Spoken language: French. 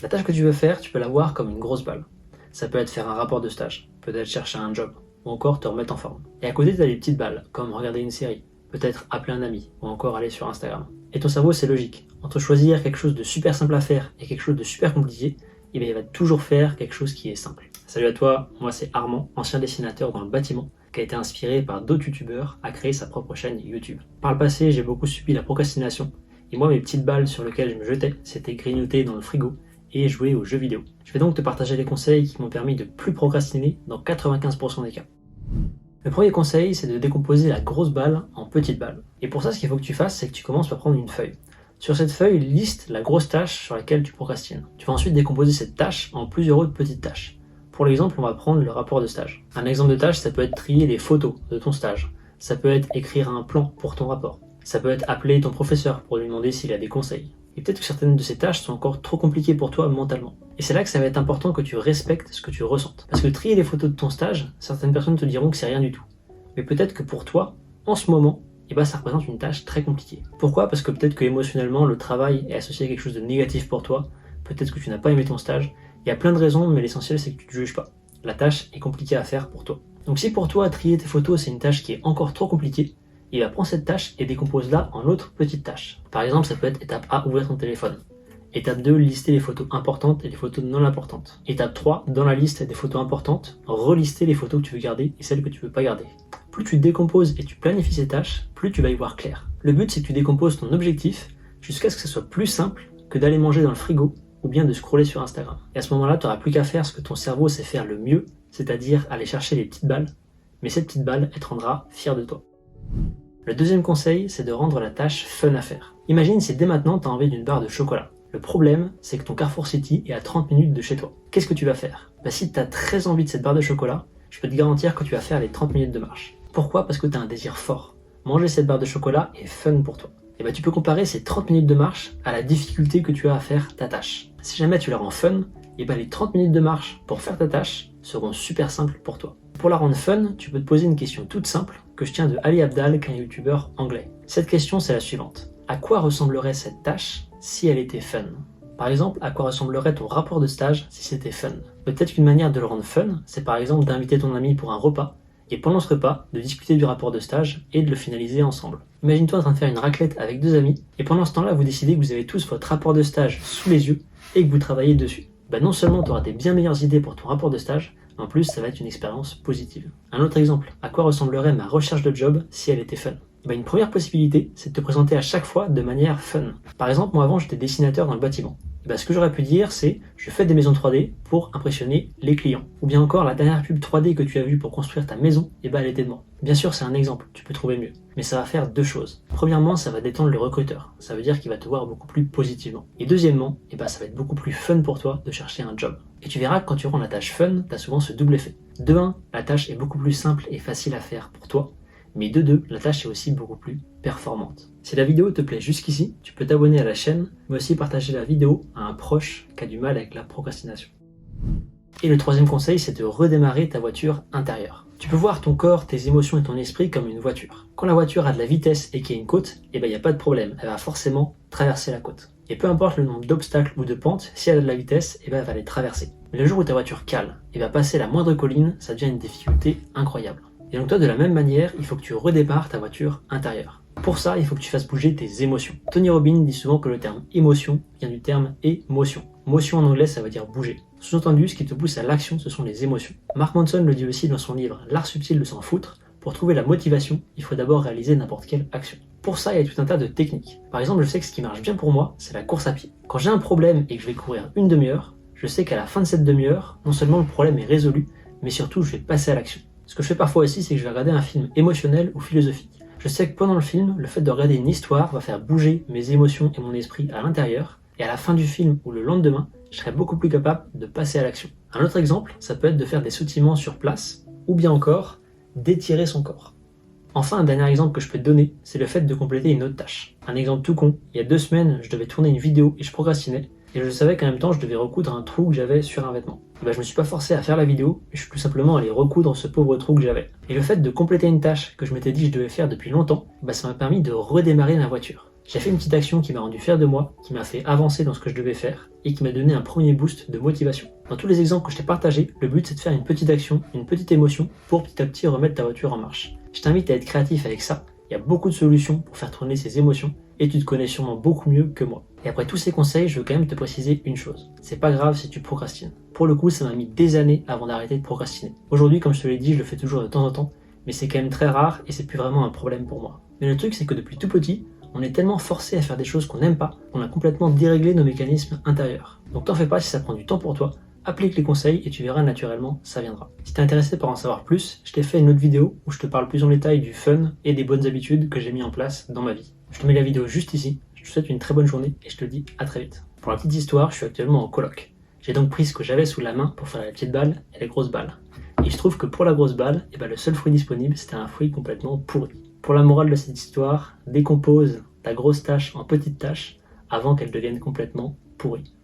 La tâche que tu veux faire, tu peux la voir comme une grosse balle. Ça peut être faire un rapport de stage, peut-être chercher un job, ou encore te remettre en forme. Et à côté, tu as les petites balles, comme regarder une série, peut-être appeler un ami, ou encore aller sur Instagram. Et ton cerveau, c'est logique. Entre choisir quelque chose de super simple à faire et quelque chose de super compliqué, eh bien, il va toujours faire quelque chose qui est simple. Salut à toi, moi c'est Armand, ancien dessinateur dans le bâtiment, qui a été inspiré par d'autres youtubeurs à créer sa propre chaîne YouTube. Par le passé, j'ai beaucoup subi la procrastination, et moi mes petites balles sur lesquelles je me jetais, c'était grignoter dans le frigo et jouer aux jeux vidéo. Je vais donc te partager les conseils qui m'ont permis de plus procrastiner dans 95% des cas. Le premier conseil, c'est de décomposer la grosse balle en petites balles. Et pour ça, ce qu'il faut que tu fasses, c'est que tu commences par prendre une feuille. Sur cette feuille, liste la grosse tâche sur laquelle tu procrastines. Tu vas ensuite décomposer cette tâche en plusieurs autres petites tâches. Pour l'exemple, on va prendre le rapport de stage. Un exemple de tâche, ça peut être trier les photos de ton stage. Ça peut être écrire un plan pour ton rapport. Ça peut être appeler ton professeur pour lui demander s'il a des conseils. Et peut-être que certaines de ces tâches sont encore trop compliquées pour toi mentalement. Et c'est là que ça va être important que tu respectes ce que tu ressentes. Parce que trier les photos de ton stage, certaines personnes te diront que c'est rien du tout. Mais peut-être que pour toi, en ce moment, ça représente une tâche très compliquée. Pourquoi ? Parce que peut-être que émotionnellement, le travail est associé à quelque chose de négatif pour toi. Peut-être que tu n'as pas aimé ton stage. Il y a plein de raisons, mais l'essentiel c'est que tu ne te juges pas. La tâche est compliquée à faire pour toi. Donc si pour toi, trier tes photos, c'est une tâche qui est encore trop compliquée, prends cette tâche et décompose-la en autres petites tâches. Par exemple, ça peut être étape A, ouvrir ton téléphone. Étape 2, lister les photos importantes et les photos non importantes. Étape 3, dans la liste des photos importantes, relister les photos que tu veux garder et celles que tu ne veux pas garder. Plus tu décomposes et tu planifies ces tâches, plus tu vas y voir clair. Le but, c'est que tu décomposes ton objectif jusqu'à ce que ce soit plus simple que d'aller manger dans le frigo ou bien de scroller sur Instagram. Et à ce moment-là, tu n'auras plus qu'à faire ce que ton cerveau sait faire le mieux, c'est-à-dire aller chercher les petites balles. Mais cette petite balle, elle te rendra fier de toi. Le deuxième conseil, c'est de rendre la tâche fun à faire. Imagine si dès maintenant, tu as envie d'une barre de chocolat. Le problème, c'est que ton Carrefour City est à 30 minutes de chez toi. Qu'est-ce que tu vas faire ? Si tu as très envie de cette barre de chocolat, je peux te garantir que tu vas faire les 30 minutes de marche. Pourquoi ? Parce que tu as un désir fort. Manger cette barre de chocolat est fun pour toi. Tu peux comparer ces 30 minutes de marche à la difficulté que tu as à faire ta tâche. Si jamais tu la rends fun, les 30 minutes de marche pour faire ta tâche seront super simples pour toi. Pour la rendre fun, tu peux te poser une question toute simple que je tiens de Ali Abdaal, qui est un youtubeur anglais. Cette question, c'est la suivante. À quoi ressemblerait cette tâche si elle était fun ? Par exemple, à quoi ressemblerait ton rapport de stage si c'était fun ? Peut-être qu'une manière de le rendre fun, c'est par exemple d'inviter ton ami pour un repas, et pendant ce repas, de discuter du rapport de stage et de le finaliser ensemble. Imagine-toi en train de faire une raclette avec deux amis, et pendant ce temps-là, vous décidez que vous avez tous votre rapport de stage sous les yeux et que vous travaillez dessus. Non seulement tu auras des bien meilleures idées pour ton rapport de stage, mais en plus ça va être une expérience positive. Un autre exemple, à quoi ressemblerait ma recherche de job si elle était fun ? Une première possibilité, c'est de te présenter à chaque fois de manière fun. Par exemple, moi avant j'étais dessinateur dans le bâtiment. Ce que j'aurais pu dire, c'est je fais des maisons 3D pour impressionner les clients. Ou bien encore, la dernière pub 3D que tu as vue pour construire ta maison, elle était de moi. Bien sûr, c'est un exemple, tu peux trouver mieux. Mais ça va faire deux choses. Premièrement, ça va détendre le recruteur. Ça veut dire qu'il va te voir beaucoup plus positivement. Et deuxièmement, ça va être beaucoup plus fun pour toi de chercher un job. Et tu verras que quand tu rends la tâche fun, tu as souvent ce double effet. De 1, la tâche est beaucoup plus simple et facile à faire pour toi. Mais de 2, la tâche est aussi beaucoup plus performante. Si la vidéo te plaît jusqu'ici, tu peux t'abonner à la chaîne, mais aussi partager la vidéo à un proche qui a du mal avec la procrastination. Et le troisième conseil, c'est de redémarrer ta voiture intérieure. Tu peux voir ton corps, tes émotions et ton esprit comme une voiture. Quand la voiture a de la vitesse et qu'il y a une côte, il n'y a pas de problème, elle va forcément traverser la côte. Et peu importe le nombre d'obstacles ou de pentes, si elle a de la vitesse, elle va les traverser. Mais le jour où ta voiture cale et va passer la moindre colline, ça devient une difficulté incroyable. Et donc toi, de la même manière, il faut que tu redémarres ta voiture intérieure. Pour ça, il faut que tu fasses bouger tes émotions. Tony Robbins dit souvent que le terme émotion vient du terme émotion. Motion en anglais, ça veut dire bouger. Sous-entendu, ce qui te pousse à l'action, ce sont les émotions. Mark Manson le dit aussi dans son livre L'art subtil de s'en foutre. Pour trouver la motivation, il faut d'abord réaliser n'importe quelle action. Pour ça, il y a tout un tas de techniques. Par exemple, je sais que ce qui marche bien pour moi, c'est la course à pied. Quand j'ai un problème et que je vais courir une demi-heure, je sais qu'à la fin de cette demi-heure, non seulement le problème est résolu, mais surtout je vais passer à l'action. Ce que je fais parfois aussi, c'est que je vais regarder un film émotionnel ou philosophique. Je sais que pendant le film, le fait de regarder une histoire va faire bouger mes émotions et mon esprit à l'intérieur, et à la fin du film ou le lendemain, je serai beaucoup plus capable de passer à l'action. Un autre exemple, ça peut être de faire des sautillements sur place, ou bien encore, d'étirer son corps. Enfin, un dernier exemple que je peux te donner, c'est le fait de compléter une autre tâche. Un exemple tout con, il y a 2 semaines, je devais tourner une vidéo et je procrastinais, et je savais qu'en même temps, je devais recoudre un trou que j'avais sur un vêtement. Je me suis pas forcé à faire la vidéo, mais je suis tout simplement allé recoudre ce pauvre trou que j'avais. Et le fait de compléter une tâche que je m'étais dit que je devais faire depuis longtemps, ça m'a permis de redémarrer ma voiture. J'ai fait une petite action qui m'a rendu fier de moi, qui m'a fait avancer dans ce que je devais faire et qui m'a donné un premier boost de motivation. Dans tous les exemples que je t'ai partagés, le but c'est de faire une petite action, une petite émotion pour petit à petit remettre ta voiture en marche. Je t'invite à être créatif avec ça. Il y a beaucoup de solutions pour faire tourner ces émotions et tu te connais sûrement beaucoup mieux que moi. Et après tous ces conseils, je veux quand même te préciser une chose. C'est pas grave si tu procrastines. Pour le coup, ça m'a mis des années avant d'arrêter de procrastiner. Aujourd'hui, comme je te l'ai dit, je le fais toujours de temps en temps, mais c'est quand même très rare et c'est plus vraiment un problème pour moi. Mais le truc, c'est que depuis tout petit, on est tellement forcé à faire des choses qu'on n'aime pas, qu'on a complètement déréglé nos mécanismes intérieurs. Donc t'en fais pas si ça prend du temps pour toi, applique les conseils et tu verras naturellement, ça viendra. Si t'es intéressé par en savoir plus, je t'ai fait une autre vidéo où je te parle plus en détail du fun et des bonnes habitudes que j'ai mis en place dans ma vie. Je te mets la vidéo juste ici, je te souhaite une très bonne journée et je te dis à très vite. Pour la petite histoire, je suis actuellement en coloc. J'ai donc pris ce que j'avais sous la main pour faire la petite balle et les grosses balles. Et il se trouve que pour la grosse balle, le seul fruit disponible c'était un fruit complètement pourri. Pour la morale de cette histoire, décompose ta grosse tâche en petites tâches avant qu'elle devienne complètement pourrie.